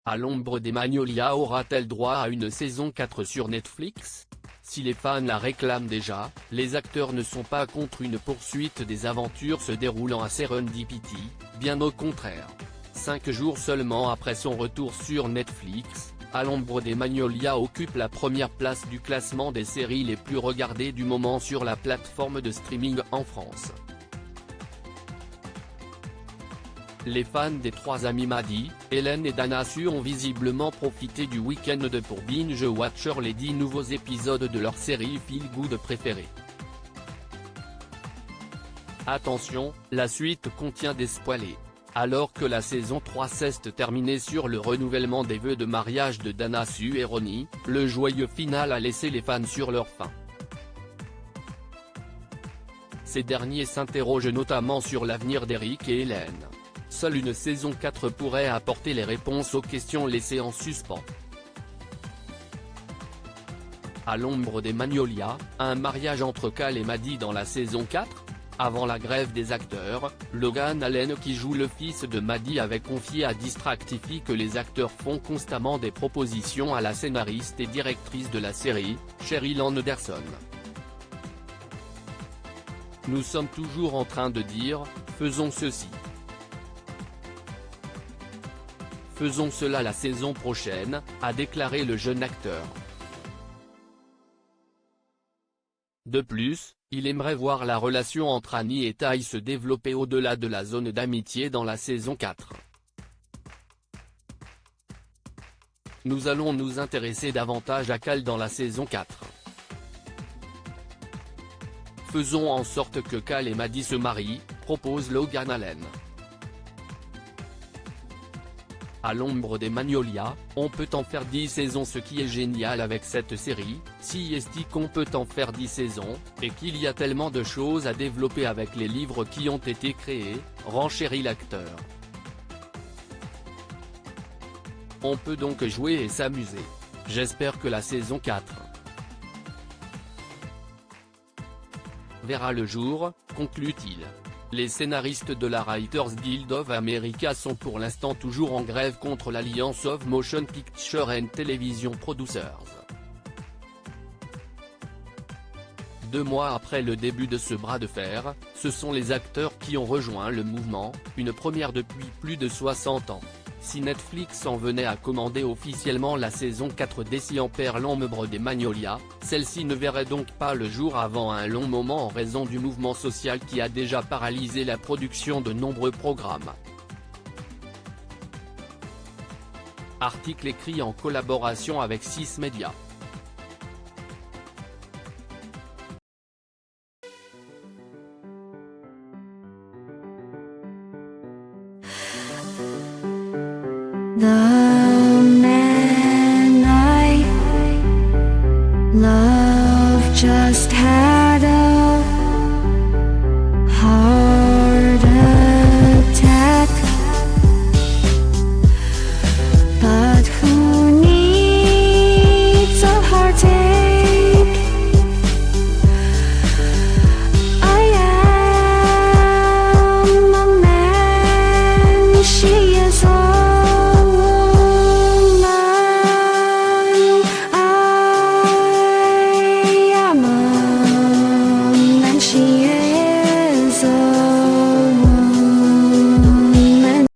À l'ombre des Magnolias aura-t-elle droit à une saison 4 sur Netflix? Si les fans la réclament déjà, les acteurs ne sont pas contre une poursuite des aventures se déroulant à Serendipity, bien au contraire. 5 jours seulement après son retour sur Netflix, À l'ombre des Magnolias occupe la première place du classement des séries les plus regardées du moment sur la plateforme de streaming en France. Les fans des trois amis Maddie, Hélène et Dana Su ont visiblement profité du week-end pour binge-watcher les 10 nouveaux épisodes de leur série Feel Good préférée. Attention, la suite contient des spoilers. Alors que la saison 3 s'est terminée sur le renouvellement des vœux de mariage de Dana Su et Ronnie, le joyeux final a laissé les fans sur leur faim. Ces derniers s'interrogent notamment sur l'avenir d'Eric et Hélène. Seule une saison 4 pourrait apporter les réponses aux questions laissées en suspens. À l'ombre des Magnolias, un mariage entre Cal et Maddie dans la saison 4 ? Avant la grève des acteurs, Logan Allen qui joue le fils de Maddie avait confié à Distractify que les acteurs font constamment des propositions à la scénariste et directrice de la série, Sheryl Anderson. Nous sommes toujours en train de dire, faisons ceci. Faisons cela la saison prochaine, a déclaré le jeune acteur. De plus, il aimerait voir la relation entre Annie et Ty se développer au-delà de la zone d'amitié dans la saison 4. Nous allons nous intéresser davantage à Cal dans la saison 4. Faisons en sorte que Cal et Maddie se marient, propose Logan Allen. À l'ombre des Magnolias, on peut en faire 10 saisons. Ce qui est génial avec cette série, si est qu'on peut en faire 10 saisons, et qu'il y a tellement de choses à développer avec les livres qui ont été créés, renchérit l'acteur. On peut donc jouer et s'amuser. J'espère que la saison 4 verra le jour, conclut-il. Les scénaristes de la Writers Guild of America sont pour l'instant toujours en grève contre l'Alliance of Motion Picture and Television Producers. 2 mois après le début de ce bras de fer, ce sont les acteurs qui ont rejoint le mouvement, une première depuis plus de 60 ans. Si Netflix en venait à commander officiellement la saison 4 d'Si en perd l'ombre des Magnolias, celle-ci ne verrait donc pas le jour avant un long moment en raison du mouvement social qui a déjà paralysé la production de nombreux programmes. Article écrit en collaboration avec 6 Médias. 나